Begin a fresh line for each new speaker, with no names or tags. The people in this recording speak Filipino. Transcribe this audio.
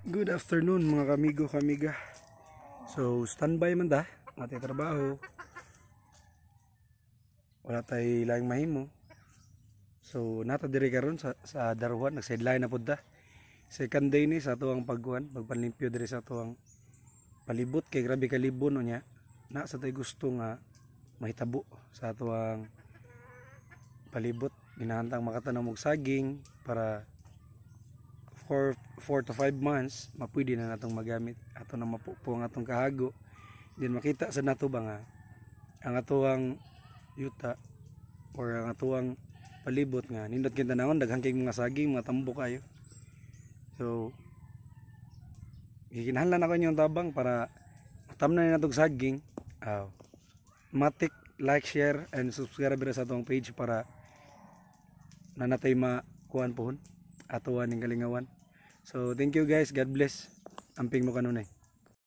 Good afternoon mga kamigo kamiga. So standby man ta, mati trabaho. Wala tay laing mahimo. So nata diri karon sa daruhan nagsideline na pud ta. Second day ni sa tuang pagpanlimpyo diri sa tuang palibot kay grabe ka libon nya. Na sa tay gusto nga mahitabo sa tuang palibot. Ginahantang makatanong og saging para for 4 to 5 months mapwede na natong magamit ato na mapupo ang atong kahago din makita sa nato ba nga ang atuang yuta or ang atuang palibot nga nindot kita naon daghang kay mga saging mga tambo kayo. So gikinahanglan ako inyong tabang para matamnan na natong saging. Matik like, share and subscribe sa atong page para nanatay makuan pohon atuan ning kalingawan. So thank you guys, God bless. Amping mo kanunay.